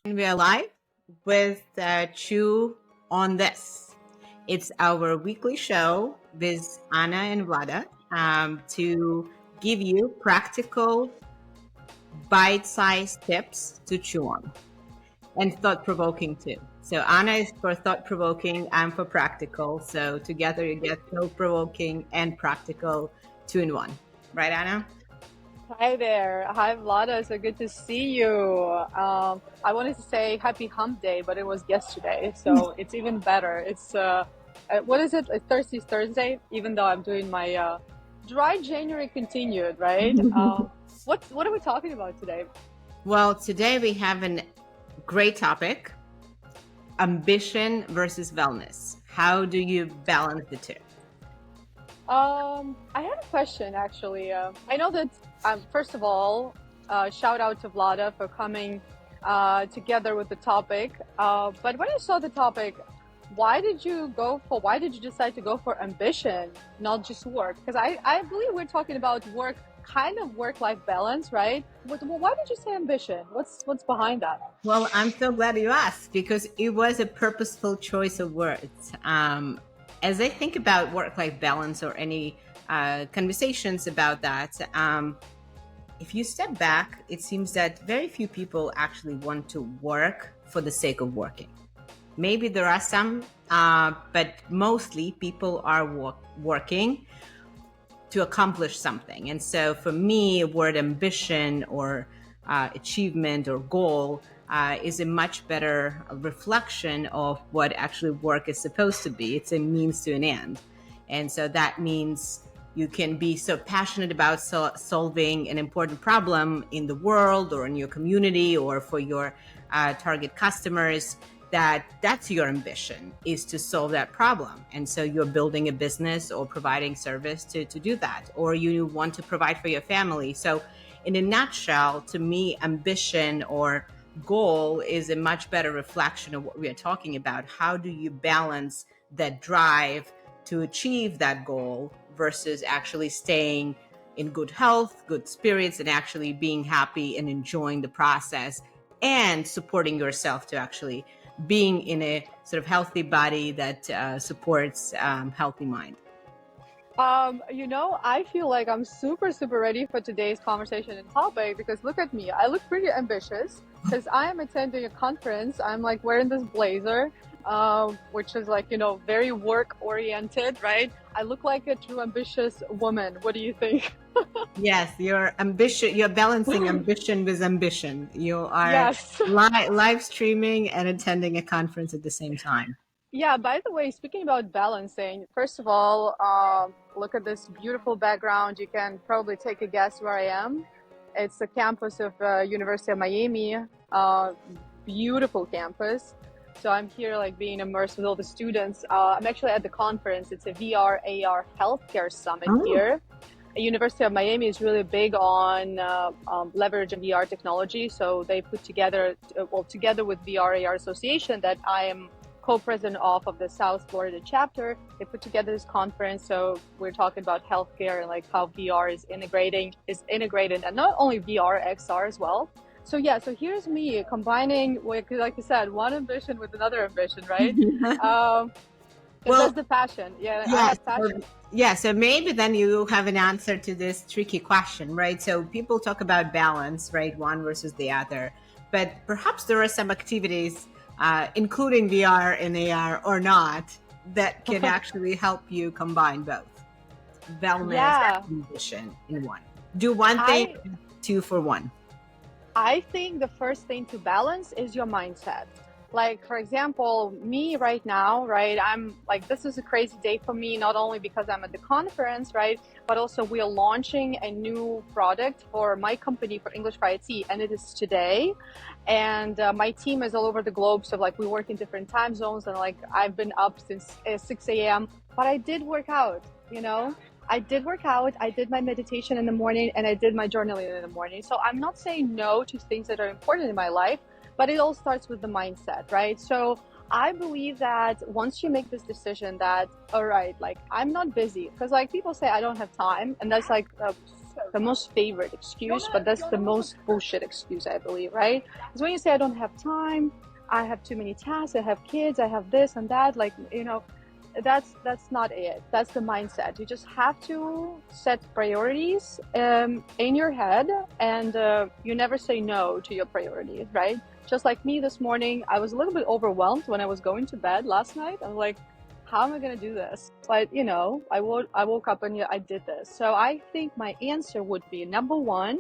And we are live with Chew on This. It's our weekly show with Anna and Vlada to give you practical, bite sized tips to chew on and thought provoking too. So, Anna is for thought provoking, I'm for practical. So, together you get thought provoking and practical two in one. Right, Anna? Hi there. Hi, Vlada. So good to see you. I wanted to say happy hump day, but it was yesterday, so it's even better. What is it? It's Thursday, even though I'm doing my dry January continued, right? What are we talking about today? Well, today we have a great topic: ambition versus wellness. How do you balance the two? I had a question actually. I know that first of all, shout out to Vlada for coming together with the topic. But when I saw the topic, why did you decide to go for ambition, not just work? Because I believe we're talking about work, kind of work-life balance, right? Why did you say ambition? What's behind that? Well, I'm so glad you asked because it was a purposeful choice of words. As I think about work-life balance or any conversations about that, if you step back, it seems that very few people actually want to work for the sake of working. Maybe there are some, but mostly people are working to accomplish something. And so for me, word ambition or achievement or goal is a much better reflection of what actually work is supposed to be. It's a means to an end. And so that means you can be so passionate about solving an important problem in the world or in your community or for your target customers, that's your ambition, is to solve that problem. And so you're building a business or providing service to do that, or you want to provide for your family. So in a nutshell, to me, ambition or goal is a much better reflection of what we are talking about. How do you balance that drive to achieve that goal versus actually staying in good health, good spirits, and actually being happy and enjoying the process and supporting yourself to actually being in a sort of healthy body that supports healthy mind. I feel like I'm super ready for today's conversation and topic because look at me. I look pretty ambitious because I am attending a conference. I'm like wearing this blazer, which is like, very work oriented, right? I look like a true ambitious woman. What do you think? Yes, you're balancing ambition with ambition. You are Yes. live streaming and attending a conference at the same time. Yeah, by the way, speaking about balancing, first of all, look at this beautiful background. You can probably take a guess where I am. It's the campus of University of Miami, beautiful campus. So I'm here like being immersed with all the students. I'm actually at the conference. It's a VR AR healthcare summit here. University of Miami is really big on leverage and VR technology. So they put together, together with VR AR Association that I am co-president of the South Florida chapter, they put together this conference. So we're talking about healthcare and like how VR is integrated, and not only VR, XR as well. So yeah, so here's me combining, like you said, one ambition with another ambition, right? That's the passion. Yeah, I have passion. So maybe then you have an answer to this tricky question, right? So people talk about balance, right? One versus the other, but perhaps there are some activities, including VR and AR or not, that can actually help you combine both wellness and ambition in one. Do one thing, two for one. I think the first thing to balance is your mindset. Like, for example, me right now, right, I'm like, this is a crazy day for me, not only because I'm at the conference, right, but also we are launching a new product for my company for English for IT, and it is today. And my team is all over the globe. So like we work in different time zones, and like I've been up since 6 a.m. But I did work out, I did work out. I did my meditation in the morning and I did my journaling in the morning. So I'm not saying no to things that are important in my life, but it all starts with the mindset, right? So I believe that once you make this decision that, all right, like I'm not busy, because like people say I don't have time, and that's like the most favorite excuse, but that's the most bullshit excuse, I believe, right? Because when you say I don't have time, I have too many tasks, I have kids, I have this and that, like, that's not it. That's the mindset. You just have to set priorities in your head, and you never say no to your priorities, right? Just like me this morning, I was a little bit overwhelmed when I was going to bed last night. I was like, how am I going to do this? But I woke up and I did this. So I think my answer would be, number one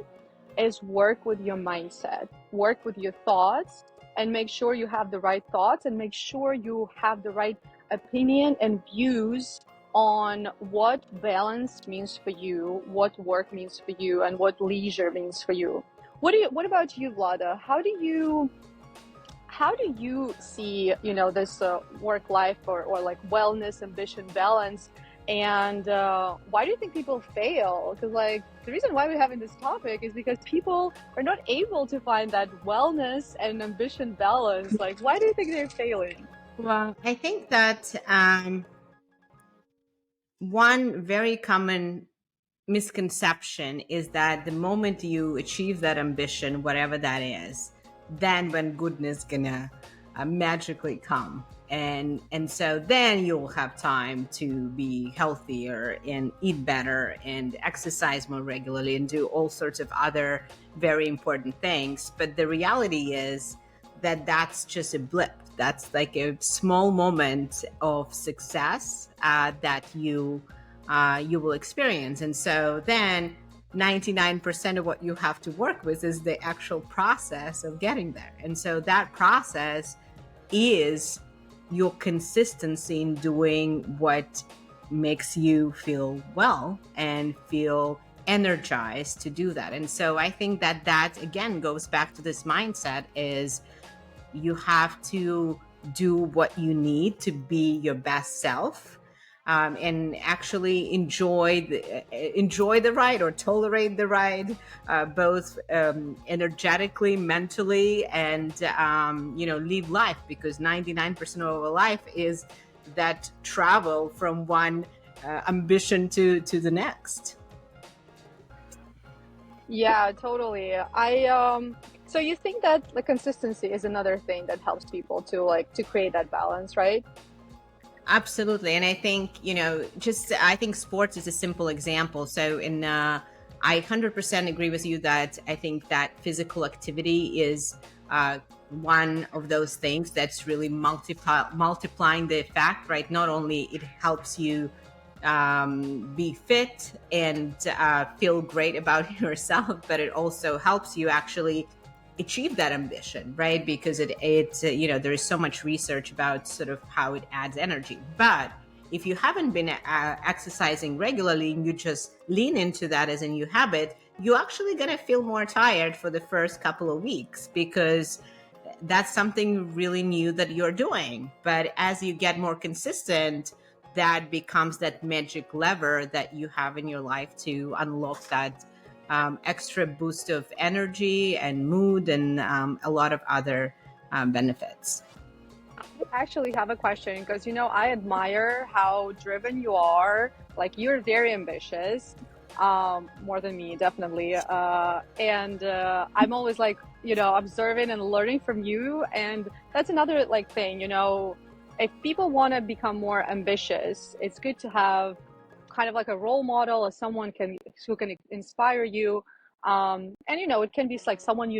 is work with your mindset, work with your thoughts, and make sure you have the right thoughts, and make sure you have the right opinion and views on what balance means for you, what work means for you, and what leisure means for you. What about you, Vlada? How do you see this work life, or like wellness, ambition, balance, and why do you think people fail? Because like the reason why we're having this topic is because people are not able to find that wellness and ambition balance. Like, why do you think they're failing? Well, I think that one very common misconception is that the moment you achieve that ambition, whatever that is, then when goodness gonna magically come, and so then you'll have time to be healthier and eat better and exercise more regularly and do all sorts of other very important things. But the reality is that that's just a blip. That's like a small moment of success that you will experience. And so then 99% of what you have to work with is the actual process of getting there. And so that process is your consistency in doing what makes you feel well and feel energized to do that. And so I think that again goes back to this mindset, is you have to do what you need to be your best self, and actually enjoy the ride, or tolerate the ride, both energetically, mentally, and live life, because 99% of our life is that travel from one ambition to the next. Yeah, totally. So you think that the consistency is another thing that helps people to create that balance, right? Absolutely. And I think, I think sports is a simple example. So I 100% agree with you that I think that physical activity is one of those things that's really multiplying the effect, right? Not only it helps you be fit and feel great about yourself, but it also helps you actually achieve that ambition, right? Because there is so much research about sort of how it adds energy. But if you haven't been exercising regularly and you just lean into that as a new habit, you're actually going to feel more tired for the first couple of weeks, because that's something really new that you're doing. But as you get more consistent, that becomes that magic lever that you have in your life to unlock that extra boost of energy and mood, and a lot of other benefits. I actually have a question because I admire how driven you are. Like, you're very ambitious, more than me, definitely. And I'm always like, observing and learning from you. And that's another like thing, if people want to become more ambitious, it's good to have kind of like a role model, or someone who can inspire you. And it can be like someone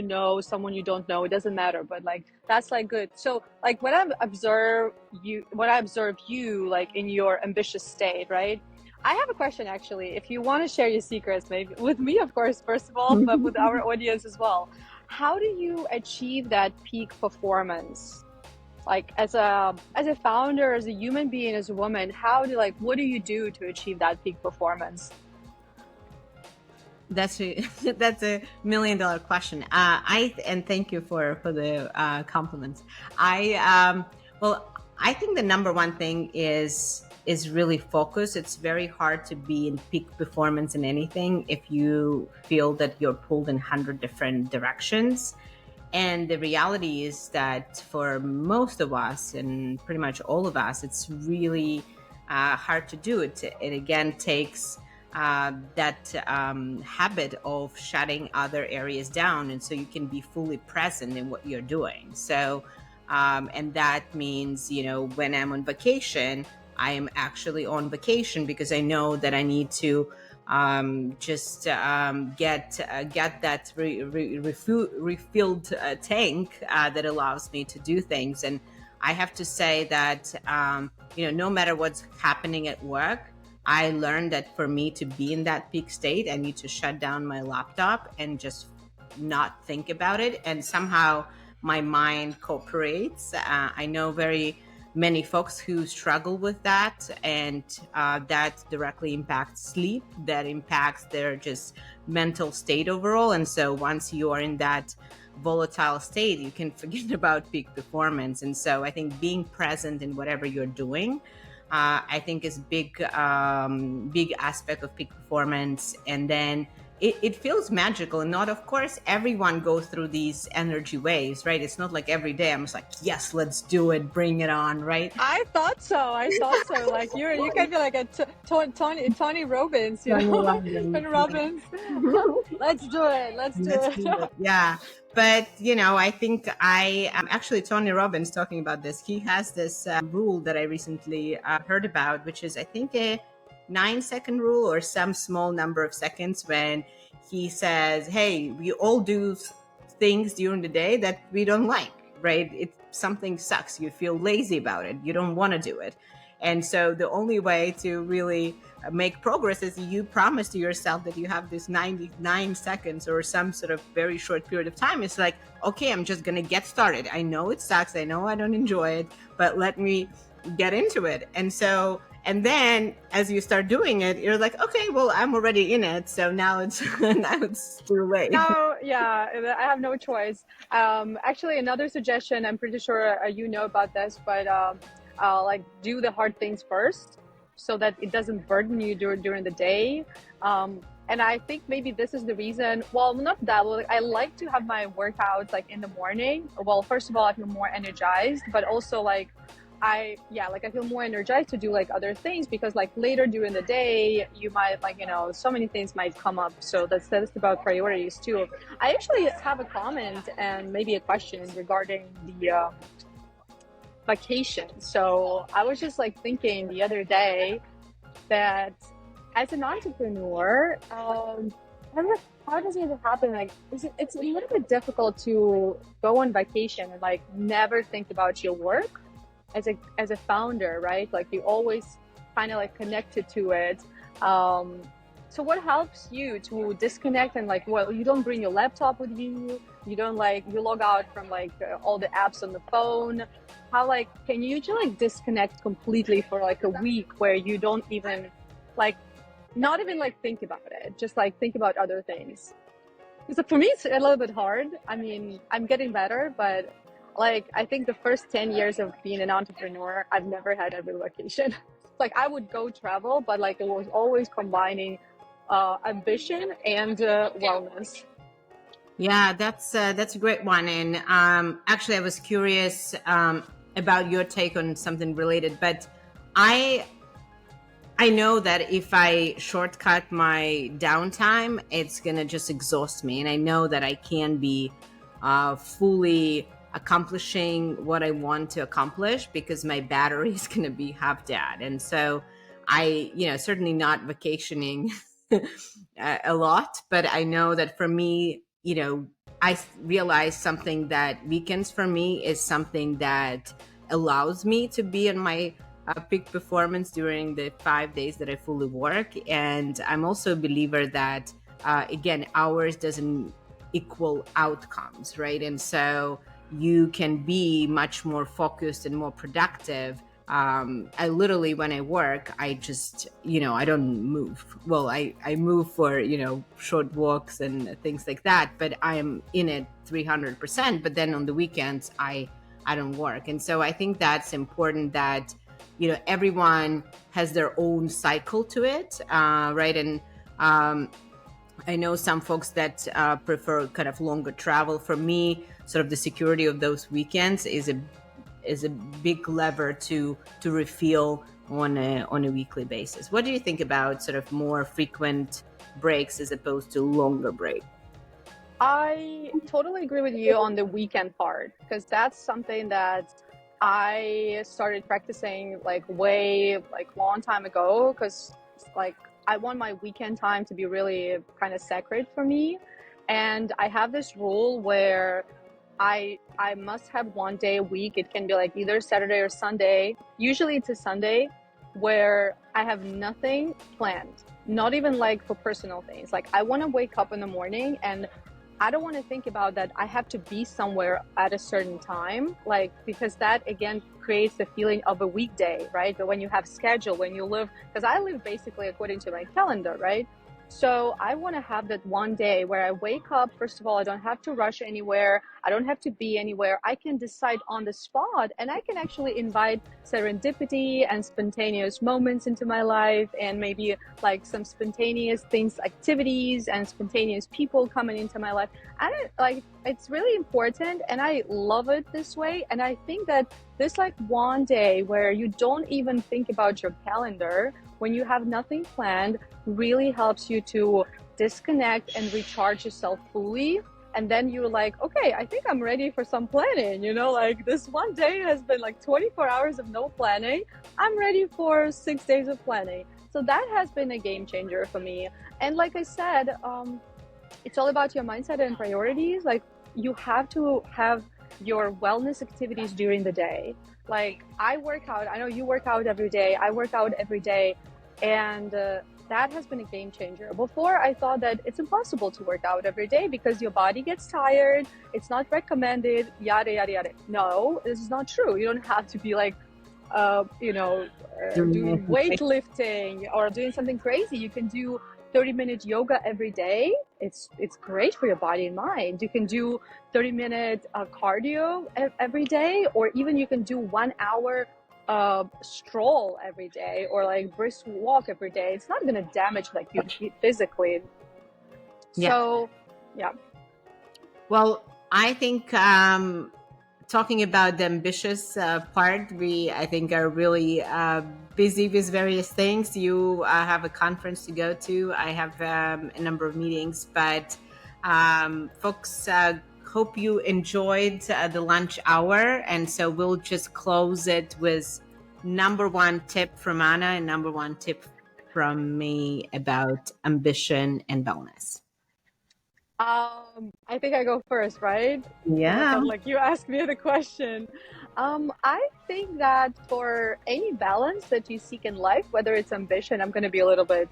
someone you don't know, it doesn't matter, but like that's like good. So like when I observe you like in your ambitious state, right? I have a question, actually, if you want to share your secrets, maybe with me, of course, first of all, but with our audience as well. How do you achieve that peak performance? Like, as a founder, as a human being, as a woman, what do you do to achieve that peak performance? That's a that's $1 million question. And thank you for the compliments. I think the number one thing is really focus. It's very hard to be in peak performance in anything if you feel that you're pulled in 100 different directions. And the reality is that for most of us, and pretty much all of us, it's really hard to do it. It again takes that habit of shutting other areas down, and so you can be fully present in what you're doing. So and that means, when I'm on vacation, I am actually on vacation because I know that I need to just get that refilled tank that allows me to do things. And I have to say that no matter what's happening at work, I learned that for me to be in that peak state, I need to shut down my laptop and just not think about it. And somehow my mind cooperates. I know very many folks who struggle with that, and that directly impacts sleep, that impacts their just mental state overall. And so once you are in that volatile state, you can forget about peak performance. And so I think being present in whatever you're doing, I think is big aspect of peak performance. And then it feels magical. And not, of course, everyone goes through these energy waves, right? It's not like every day I'm just like, yes, let's do it, bring it on, right? I thought so. Like you can be like a Tony Robbins, Tony Tony Robbins. Robbins. Let's do it. Let's do Let's do it. it. Yeah. But, I think I actually, Tony Robbins talking about this. He has this rule that I recently heard about, which is, I think, a 9-second rule or some small number of seconds, when he says, hey, we all do things during the day that we don't like, right? If something sucks, you feel lazy about it, you don't want to do it. And so the only way to really make progress is you promise to yourself that you have this 99 seconds or some sort of very short period of time. It's like, okay, I'm just going to get started. I know it sucks. I know I don't enjoy it, but let me get into it. And then as you start doing it, you're like, okay, well, I'm already in it. So now it's too late. No, yeah, I have no choice. Actually, another suggestion. I'm pretty sure you know about this, but like do the hard things first, so that it doesn't burden you during the day. And I think maybe this is the reason. Well, not that. Well, I like to have my workouts like in the morning. Well, first of all, I feel more energized, but also like I feel more energized to do like other things, because like later during the day you might like so many things might come up. So that's about priorities too. I actually have a comment and maybe a question regarding the vacation. So I was just like thinking the other day that as an entrepreneur, I don't know, how does it happen? Like, it's a little bit difficult to go on vacation and like never think about your work as a founder, right? Like you always kind of like connected to it. So what helps you to disconnect and like, well, you don't bring your laptop with you. You don't like, you log out from like all the apps on the phone. How like, can you just like disconnect completely for like a week where you don't even like, not even like think about it, just like think about other things? Because for me, it's a little bit hard. I mean, I'm getting better, but like, I think the first 10 years of being an entrepreneur, I've never had a real vacation. Like I would go travel, but like it was always combining ambition and wellness. Yeah, that's a great one. And actually, I was curious about your take on something related, but I I know that if I shortcut my downtime, it's gonna just exhaust me, and I know that I can be fully accomplishing what I want to accomplish because my battery is gonna be half dead. And so certainly not vacationing a lot, but I know that for me, I realize something that weekends for me is something that allows me to be in my peak performance during the 5 days that I fully work. And I'm also a believer that, again, hours doesn't equal outcomes, right? And so you can be much more focused and more productive. I literally, when I work, I just, I don't move. Well, I move for, short walks and things like that, but I am in it 300%. But then on the weekends, I don't work. And so I think that's important that, everyone has their own cycle to it, right? And I know some folks that prefer kind of longer travel. For me, sort of the security of those weekends is a is a big lever to refuel on a weekly basis. What do you think about sort of more frequent breaks as opposed to longer breaks? I totally agree with you on the weekend part, because that's something that I started practicing like way like long time ago, because like I want my weekend time to be really kind of sacred for me. And I have this rule where I must have one day a week. It can be like either Saturday or Sunday. Usually it's a Sunday where I have nothing planned, not even like for personal things. Like I want to wake up in the morning and I don't want to think about that I have to be somewhere at a certain time, like, because that again creates the feeling of a weekday, right? But when you have schedule, when you live, because I live basically according to my calendar, right? So I want to have that one day where I wake up. First of all, I don't have to rush anywhere. I don't have to be anywhere. I can decide on the spot, and I can actually invite serendipity and spontaneous moments into my life, and maybe like some spontaneous things, activities, and spontaneous people coming into my life. And it's really important, and I love it this way. And I think that this like one day where you don't even think about your calendar, when you have nothing planned, really helps you to disconnect and recharge yourself fully. And then you're like, okay, I think I'm ready for some planning. Like this one day has been like 24 hours of no planning. I'm ready for 6 days of planning. So that has been a game changer for me. And like I said, it's all about your mindset and priorities. Like you have to have your wellness activities during the day. Like I work out. I know you work out every day. I work out every day. And that has been a game changer. Before, I thought that it's impossible to work out every day because your body gets tired. It's not recommended, yada, yada, yada. No, this is not true. You don't have to be like, doing weightlifting or doing something crazy. You can do 30-minute yoga every day. It's great for your body and mind. You can do 30-minute cardio every day, or even you can do 1 hour stroll every day, or like brisk walk every day. It's not going to damage like you physically. Yeah. So yeah. Well, I think talking about the ambitious part, I think are really busy with various things. You have a conference to go to. I have a number of meetings, but folks, hope you enjoyed the lunch hour. And so we'll just close it with number one tip from Anna and number one tip from me about ambition and wellness. I think I go first, right? Because I Yeah. felt like you asked me the question. I think that for any balance that you seek in life, whether it's ambition, I'm going to be a little bit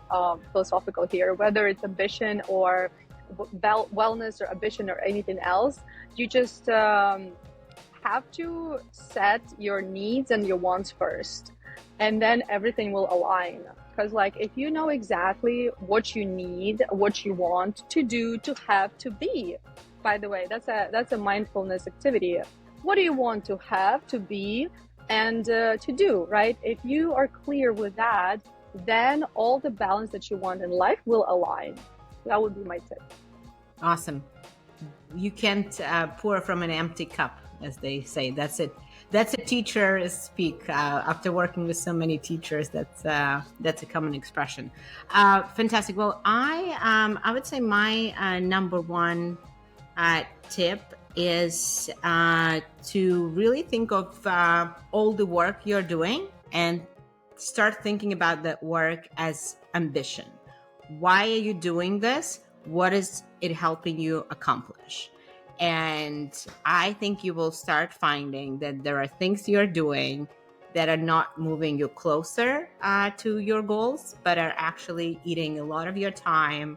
philosophical here, whether it's ambition or wellness or ambition or anything else, you just have to set your needs and your wants first, and then everything will align. Because like if you know exactly what you need, what you want to do, to have, to be, by the way, that's a mindfulness activity. What do you want to have, to be, and to do, right? If you are clear with that, then all the balance that you want in life will align. That would be my tip. Awesome. You can't pour from an empty cup, as they say. That's it. That's a teacher speak. After working with so many teachers, that's a common expression. Fantastic. Well, I would say my number one tip is to really think of all the work you're doing and start thinking about that work as ambition. Why are you doing this? What is it helping you accomplish? And I think you will start finding that there are things you're doing that are not moving you closer to your goals, but are actually eating a lot of your time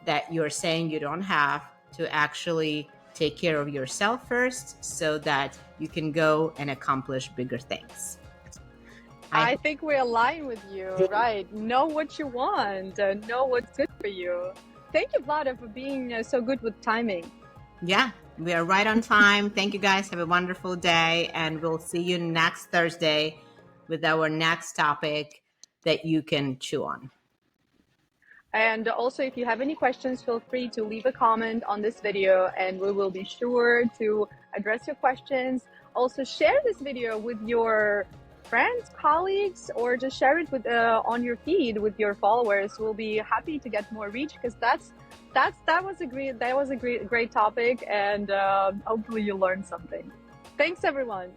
that you're saying you don't have to actually take care of yourself first so that you can go and accomplish bigger things. I think we align with you, right? Know what you want, know what's good for you. Thank you, Vlada, for being so good with timing. Yeah, we are right on time. Thank you guys. Have a wonderful day. And we'll see you next Thursday with our next topic that you can chew on. And also, if you have any questions, feel free to leave a comment on this video and we will be sure to address your questions. Also, share this video with your friends, colleagues, or just share it with on your feed with your followers. We'll be happy to get more reach, because that was a great topic, and hopefully you learned something. Thanks, everyone.